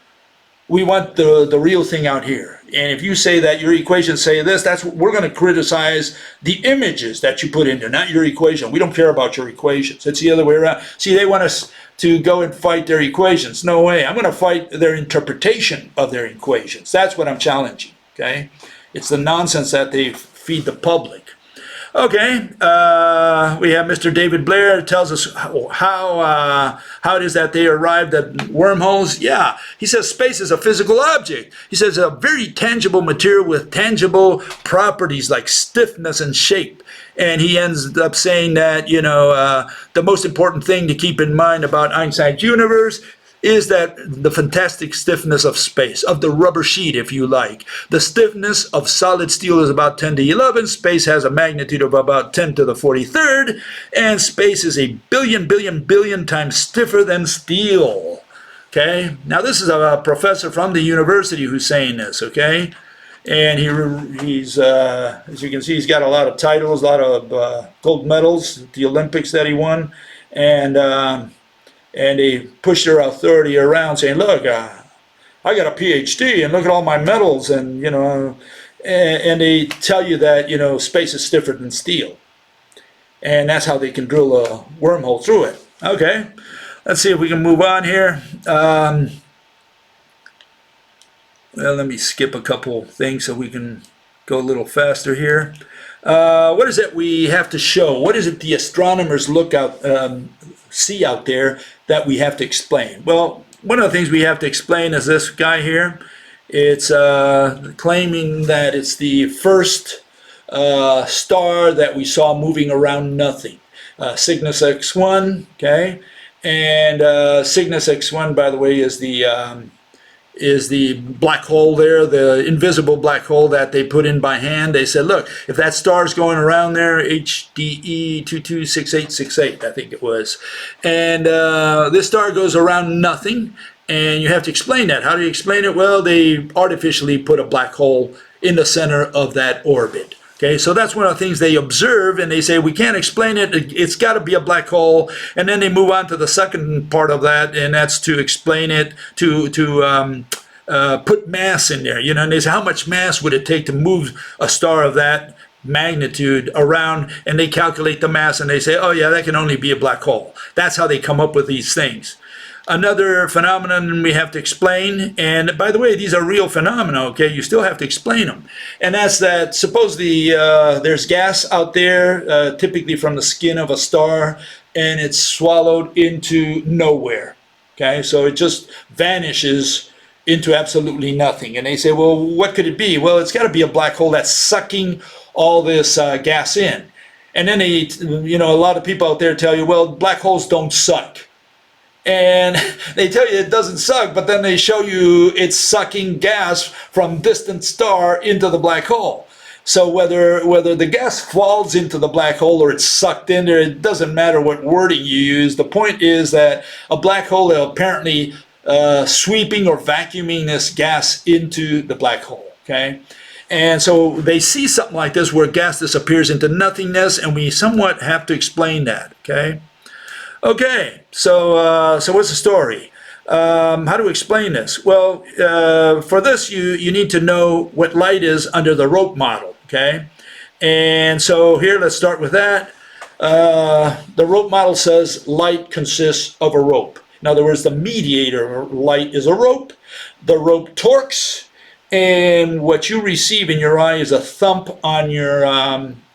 the real thing out here. And if you say that your equations say this, we're going to criticize the images that you put in there, not your equation. We don't care about your equations. It's the other way around. See, they want us to go and fight their equations. No way. I'm going to fight their interpretation of their equations. That's what I'm challenging. Okay? It's the nonsense that they feed the public. Okay, we have Mr. David Blair tells us how it is that they arrived at wormholes. Yeah, he says space is a physical object. He says a very tangible material with tangible properties like stiffness and shape. And he ends up saying that, you know, the most important thing to keep in mind about Einstein's universe is that the fantastic stiffness of space, of the rubber sheet, if you like. The stiffness of solid steel is about 10 to 11. Space has a magnitude of about 10 to the 43rd. And space is a billion times stiffer than steel. Okay? Now, this is a professor from the university who's saying this, okay? And he's as you can see, he's got a lot of titles, a lot of gold medals at the Olympics that he won. And they push their authority around saying, look, I got a PhD and look at all my medals, and, you know, and they tell you that, you know, space is stiffer than steel. And that's how they can drill a wormhole through it. Okay, let's see if we can move on here. Well, let me skip a couple things so we can go a little faster here. What is it we have to show? What is it the astronomers see out there that we have to explain? Well, one of the things we have to explain is this guy here. It's claiming that it's the first star that we saw moving around nothing. Cygnus X1, okay? And Cygnus X1, by the way, is the black hole there, the invisible black hole that they put in by hand. They said, look, if that star's going around there, HDE 226868, I think it was, and this star goes around nothing, and you have to explain that. How do you explain it? Well, they artificially put a black hole in the center of that orbit. Okay, so that's one of the things they observe, and they say, we can't explain it, it's got to be a black hole. And then they move on to the second part of that, and that's to explain it, to put mass in there. You know, and they say, how much mass would it take to move a star of that magnitude around? And they calculate the mass, and they say, oh yeah, that can only be a black hole. That's how they come up with these things. Another phenomenon we have to explain, and by the way, these are real phenomena, okay? You still have to explain them. And that's that, supposedly there's gas out there, typically from the skin of a star, and it's swallowed into nowhere, okay? So it just vanishes into absolutely nothing. And they say, well, what could it be? Well, it's got to be a black hole that's sucking all this gas in. And then they, you know, a lot of people out there tell you, well, black holes don't suck. And they tell you it doesn't suck, but then they show you it's sucking gas from distant star into the black hole. So whether the gas falls into the black hole or it's sucked in there, it doesn't matter what wording you use. The point is that a black hole is apparently sweeping or vacuuming this gas into the black hole, okay? And so they see something like this where gas disappears into nothingness, and we somewhat have to explain that, okay? Okay, so what's the story? How to explain this? Well, for this, you need to know what light is under the rope model, okay? And so here, let's start with that. The rope model says light consists of a rope. In other words, the mediator of light is a rope. The rope torques, and what you receive in your eye is a thump on your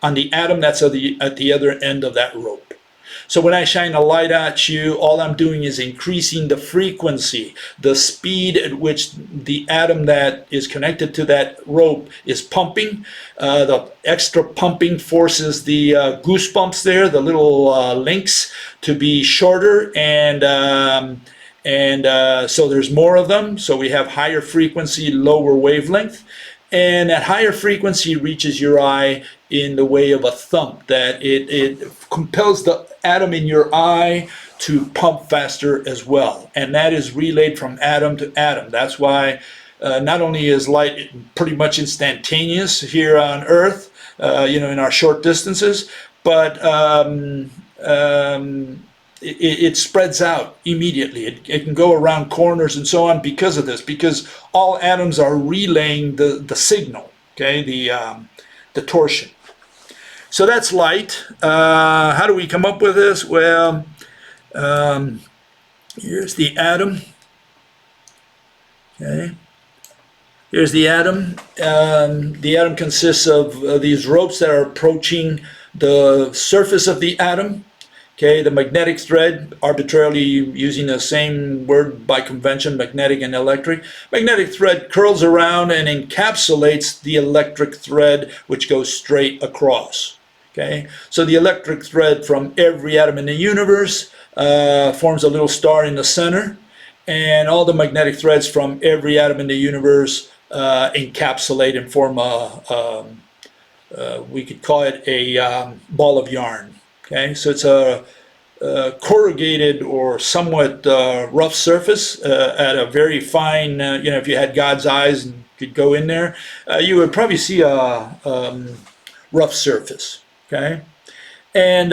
on the atom that's at the other end of that rope. So when I shine a light at you, all I'm doing is increasing the frequency, the speed at which the atom that is connected to that rope is pumping. The extra pumping forces the goosebumps there, the little links, to be shorter, and so there's more of them. So we have higher frequency, lower wavelength. And that higher frequency reaches your eye in the way of a thump, that it compels the atom in your eye to pump faster as well. And that is relayed from atom to atom. That's why not only is light pretty much instantaneous here on Earth, in our short distances, but it spreads out immediately. It can go around corners and so on because of this, because all atoms are relaying the signal, okay, the torsion. So that's light. How do we come up with this? Well, here's the atom. Okay. Here's the atom. The atom consists of these ropes that are approaching the surface of the atom. Okay, the magnetic thread, arbitrarily using the same word by convention, magnetic and electric. Magnetic thread curls around and encapsulates the electric thread, which goes straight across. Okay, so the electric thread from every atom in the universe forms a little star in the center, and all the magnetic threads from every atom in the universe encapsulate and form we could call it a ball of yarn. Okay, so it's a corrugated or somewhat rough surface at a very fine, if you had God's eyes and could go in there, you would probably see a rough surface. Okay, and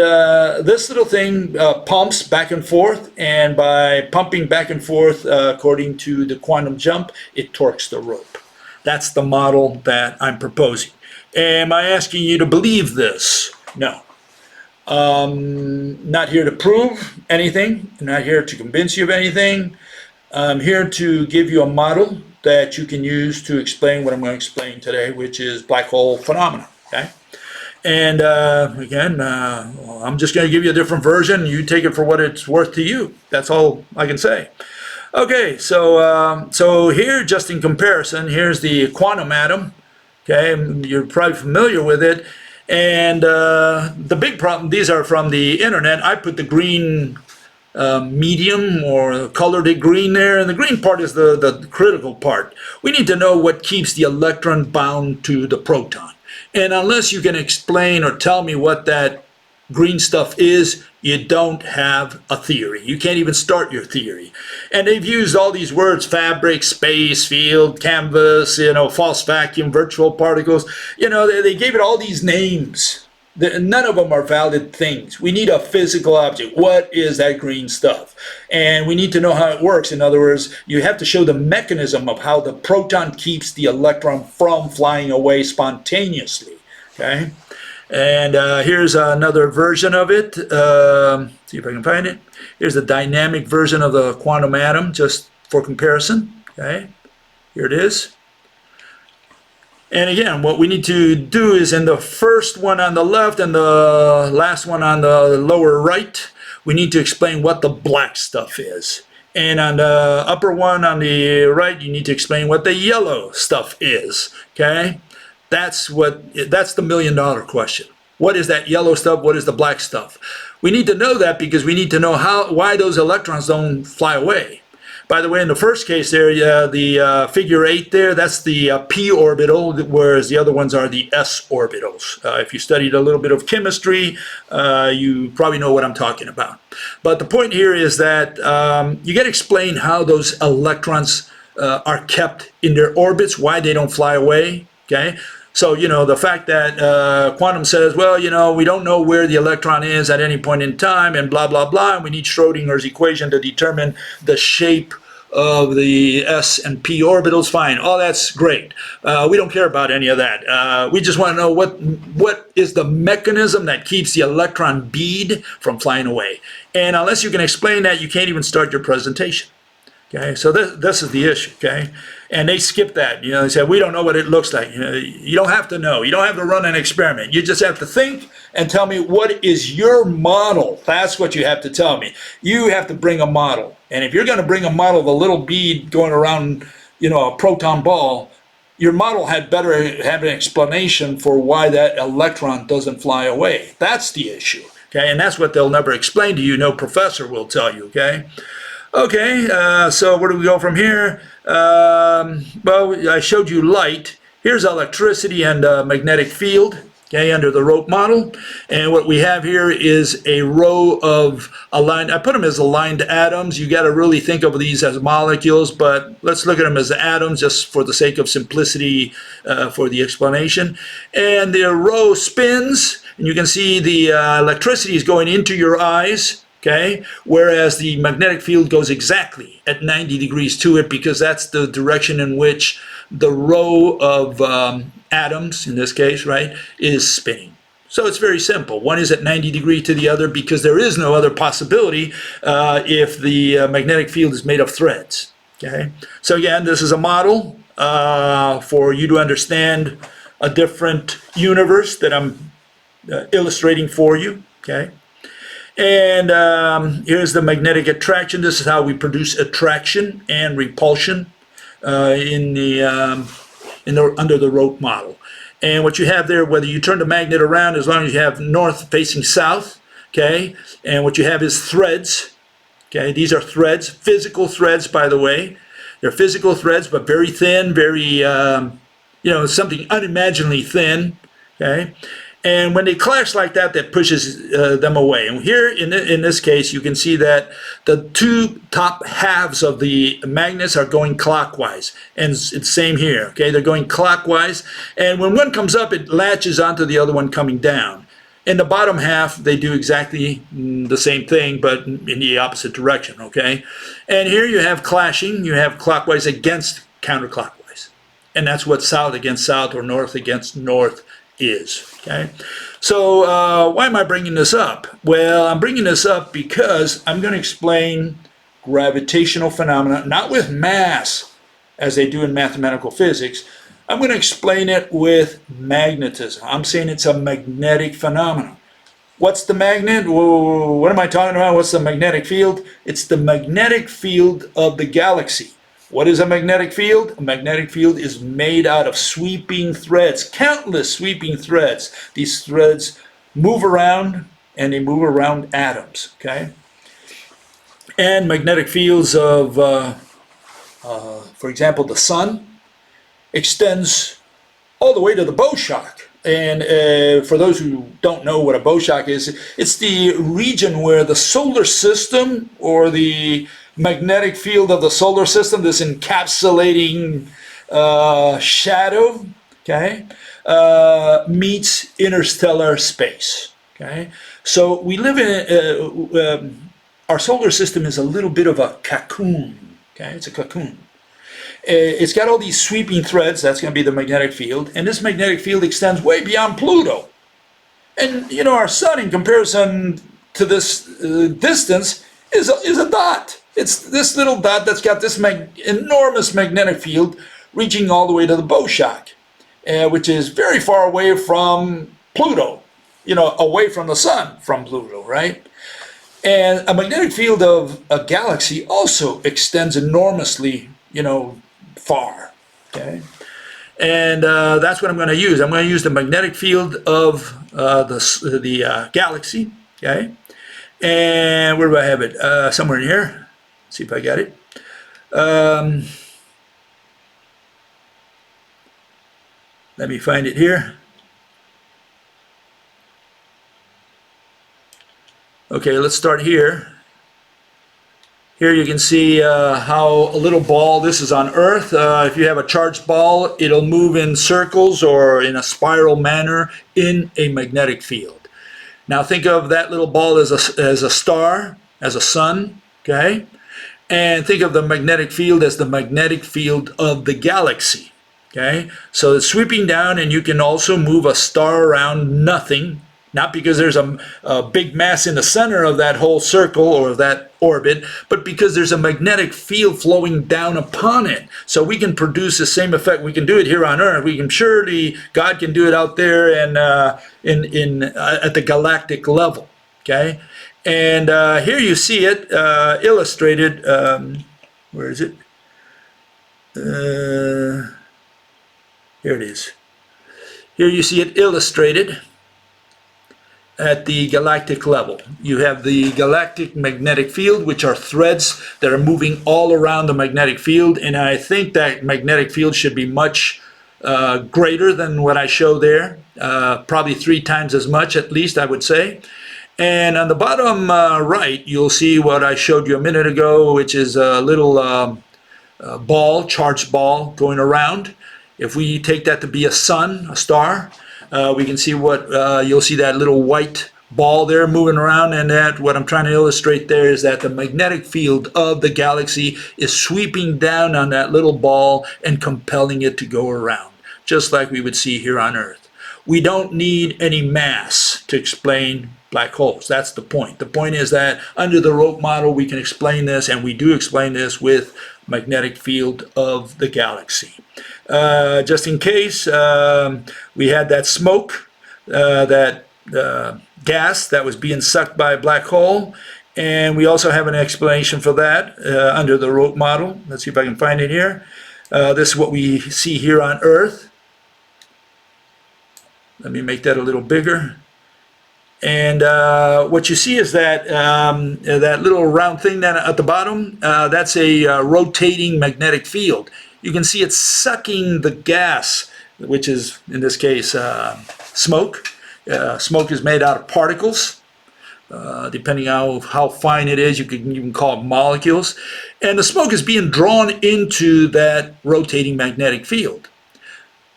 this little thing pumps back and forth, and by pumping back and forth, according to the quantum jump, it torques the rope. That's the model that I'm proposing. Am I asking you to believe this? No. Not here to prove anything, not here to convince you of anything. I'm here to give you a model that you can use to explain what I'm going to explain today, which is black hole phenomena. Okay, and again, I'm just going to give you a different version. You take it for what it's worth to you. That's all I can say. Okay, so here, just in comparison, here's the quantum atom. Okay, you're probably familiar with it. And the big problem, these are from the internet. I put the green medium or colored it green there, and the green part is the critical part. We need to know what keeps the electron bound to the proton. And unless you can explain or tell me what that green stuff is, you don't have a theory. You can't even start your theory. And they've used all these words: fabric, space, field, canvas, false vacuum, virtual particles. They gave it all these names. None of them are valid things. We need a physical object. What is that green stuff? And we need to know how it works. In other words, you have to show the mechanism of how the proton keeps the electron from flying away spontaneously. Okay? And here's another version of it. See if I can find it. Here's the dynamic version of the quantum atom, just for comparison. Okay, here it is. And again, what we need to do is, in the first one on the left and the last one on the lower right, we need to explain what the black stuff is. And on the upper one on the right, you need to explain what the yellow stuff is. Okay? That's the million-dollar question. What is that yellow stuff? What is the black stuff? We need to know that because we need to know why those electrons don't fly away. By the way, in the first case there, the figure 8 there, that's the p orbital, whereas the other ones are the s orbitals. If you studied a little bit of chemistry, you probably know what I'm talking about. But the point here is that you got to explain how those electrons are kept in their orbits, why they don't fly away. Okay. So, the fact that quantum says, well, we don't know where the electron is at any point in time and blah, blah, blah, and we need Schrodinger's equation to determine the shape of the s and p orbitals, fine. All that's great. We don't care about any of that. We just want to know what is the mechanism that keeps the electron bead from flying away. And unless you can explain that, you can't even start your presentation. Okay, so this is the issue, okay? And they skip that. You know, they say, we don't know what it looks like. You know, you don't have to know. You don't have to run an experiment. You just have to think and tell me, what is your model? That's what you have to tell me. You have to bring a model. And if you're going to bring a model of a little bead going around, you know, a proton ball, your model had better have an explanation for why that electron doesn't fly away. That's the issue. Okay, and that's what they'll never explain to you. No professor will tell you, okay? Okay, so where do we go from here? Well, I showed you light. Here's electricity and magnetic field, okay, under the rope model. And what we have here is a row of aligned, I put them as aligned atoms. You got to really think of these as molecules, but let's look at them as atoms just for the sake of simplicity for the explanation. And the row spins, and you can see the electricity is going into your eyes. Okay, whereas the magnetic field goes exactly at 90 degrees to it, because that's the direction in which the row of atoms, in this case, right, is spinning. So it's very simple. One is at 90 degrees to the other because there is no other possibility if the magnetic field is made of threads. Okay, so again, this is a model for you to understand a different universe that I'm illustrating for you. Okay. And here's the magnetic attraction. This is how we produce attraction and repulsion under the rope model. And what you have there, whether you turn the magnet around, as long as you have north facing south, okay? And what you have is threads, okay? These are threads, physical threads, by the way. They're physical threads, but very thin, very, you know, something unimaginably thin, okay? And when they clash like that, that pushes them away. And here, in this case, you can see that the two top halves of the magnets are going clockwise. And it's the same here, okay? They're going clockwise. And when one comes up, it latches onto the other one coming down. In the bottom half, they do exactly the same thing, but in the opposite direction, okay? And here you have clashing. You have clockwise against counterclockwise. And that's what south against south or north against north is. Okay, so why am I bringing this up? Well, I'm bringing this up because I'm going to explain gravitational phenomena, not with mass as they do in mathematical physics. I'm going to explain it with magnetism. I'm saying it's a magnetic phenomenon. What's the magnet? Whoa, what am I talking about? What's the magnetic field? It's the magnetic field of the galaxy. What is a magnetic field? A magnetic field is made out of sweeping threads, countless sweeping threads. These threads move around, and they move around atoms, okay? And magnetic fields of, for example, the sun extends all the way to the bow shock. And for those who don't know what a bow shock is, it's the region where the solar system, or the magnetic field of the solar system, this encapsulating shadow, okay, meets interstellar space. Okay, so we live in our solar system is a little bit of a cocoon. Okay, it's a cocoon. It's got all these sweeping threads. That's going to be the magnetic field, and this magnetic field extends way beyond Pluto. And you know, our sun, in comparison to this distance, is a dot. It's this little dot that's got this enormous magnetic field reaching all the way to the bow shock, which is very far away from Pluto, you know, away from the sun from Pluto, right? And a magnetic field of a galaxy also extends enormously, you know, far, okay? And that's what I'm going to use. I'm going to use the magnetic field of the galaxy, okay? And where do I have it? Somewhere in here. See if I got it. Let me find it here. Okay, let's start here. Here you can see how a little ball, this is on Earth. If you have a charged ball, it'll move in circles or in a spiral manner in a magnetic field. Now think of that little ball as a star, as a sun, okay? And think of the magnetic field as the magnetic field of the galaxy, okay? So it's sweeping down, and you can also move a star around nothing, Not because there's a big mass in the center of that whole circle or that orbit, but because there's a magnetic field flowing down upon it. So we can produce the same effect. We can do it here on Earth. We can surely, God can do it out there and at the galactic level. Okay, and here you see it illustrated. Where is it? Here it is. Here you see it illustrated at the galactic level. You have the galactic magnetic field, which are threads that are moving all around the magnetic field, and I think that magnetic field should be much greater than what I show there, probably 3 times as much at least, I would say. And on the bottom right, you'll see what I showed you a minute ago, which is a little ball, charged ball going around. If we take that to be a sun, a star, we can see what you'll see, that little white ball there moving around, and that what I'm trying to illustrate there is that the magnetic field of the galaxy is sweeping down on that little ball and compelling it to go around, just like we would see here on Earth. We don't need any mass to explain black holes. That's the point. The point is that under the rope model we can explain this, and we do explain this with magnetic field of the galaxy. Just in case, we had that smoke, that gas that was being sucked by a black hole, and we also have an explanation for that under the rope model. Let's see if I can find it here. This is what we see here on Earth. Let me make that a little bigger. And what you see is that that little round thing that at the bottom, that's a rotating magnetic field. You can see it's sucking the gas, which is, in this case, smoke. Smoke is made out of particles. Depending on how fine it is, you can even call it molecules. And the smoke is being drawn into that rotating magnetic field.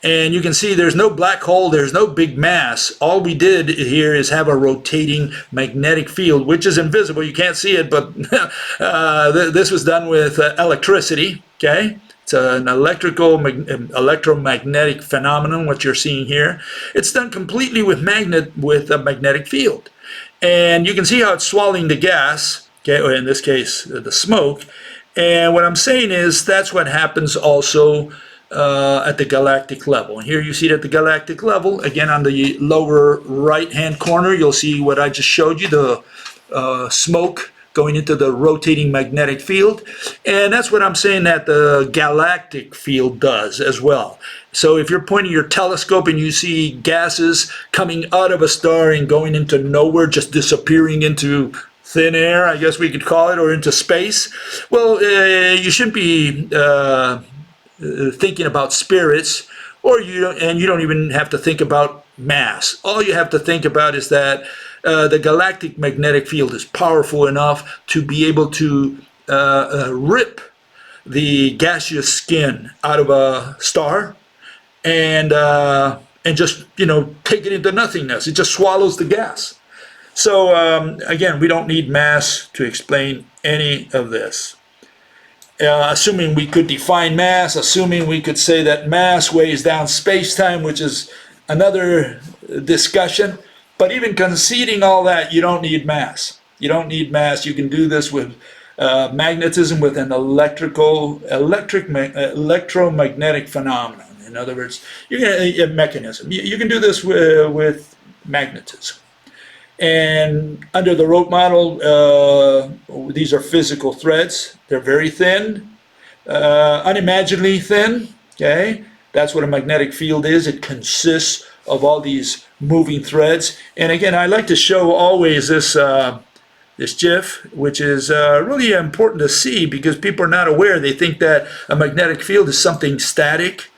And you can see there's no black hole, there's no big mass. All we did here is have a rotating magnetic field, which is invisible. You can't see it, but this was done with electricity, okay? It's an electromagnetic phenomenon, what you're seeing here. It's done completely with a magnetic field. And you can see how it's swallowing the gas, okay, or in this case, the smoke. And what I'm saying is that's what happens also at the galactic level. And here you see it at the galactic level. Again, on the lower right-hand corner, you'll see what I just showed you, the smoke going into the rotating magnetic field. And that's what I'm saying that the galactic field does as well. So if you're pointing your telescope and you see gases coming out of a star and going into nowhere, just disappearing into thin air, I guess we could call it, or into space, well, you shouldn't be thinking about spirits, and you don't even have to think about mass. All you have to think about is that the galactic magnetic field is powerful enough to be able to rip the gaseous skin out of a star and just, take it into nothingness. It just swallows the gas. So again, we don't need mass to explain any of this. Assuming we could define mass, assuming we could say that mass weighs down space-time, which is another discussion. But even conceding all that, you don't need mass. You don't need mass. You can do this with magnetism, with an electromagnetic phenomenon. In other words, a mechanism. You can do this with magnetism. And under the rope model, these are physical threads. They're very thin, unimaginably thin. Okay, that's what a magnetic field is. It consists of all these moving threads. And again, I like to show always this this GIF, which is really important to see because people are not aware. They think that a magnetic field is something static,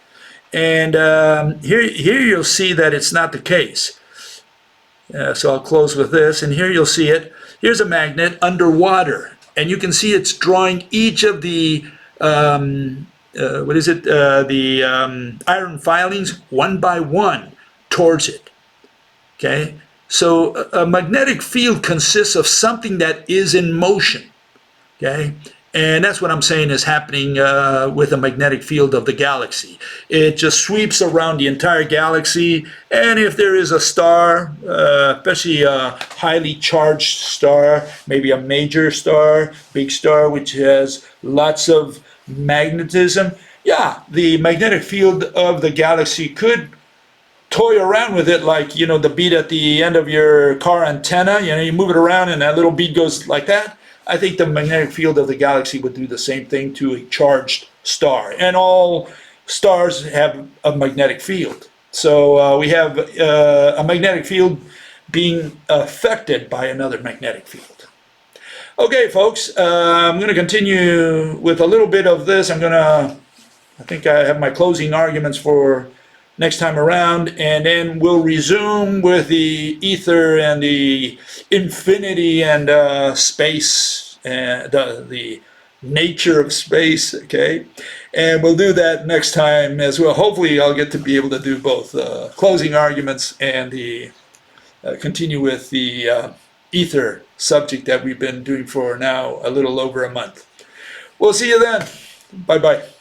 and here you'll see that it's not the case. So I'll close with this, and here you'll see it. Here's a magnet underwater, and you can see it's drawing each of the iron filings one by one towards it. Okay, so a magnetic field consists of something that is in motion. Okay, And that's what I'm saying is happening with the magnetic field of the galaxy. It just sweeps around the entire galaxy, and if there is a star, especially a highly charged star, maybe a major star, big star, which has lots of magnetism, yeah, the magnetic field of the galaxy could toy around with it like, you know, the bead at the end of your car antenna. You know, you move it around and that little bead goes like that. I think the magnetic field of the galaxy would do the same thing to a charged star. And all stars have a magnetic field. So we have a magnetic field being affected by another magnetic field. Okay, folks, I'm going to continue with a little bit of this. I think I have my closing arguments for next time around, and then we'll resume with the ether and the infinity and space and the nature of space, okay? And we'll do that next time as well. Hopefully I'll get to be able to do both closing arguments and the continue with the ether subject that we've been doing for now a little over a month. We'll see you then. Bye-bye.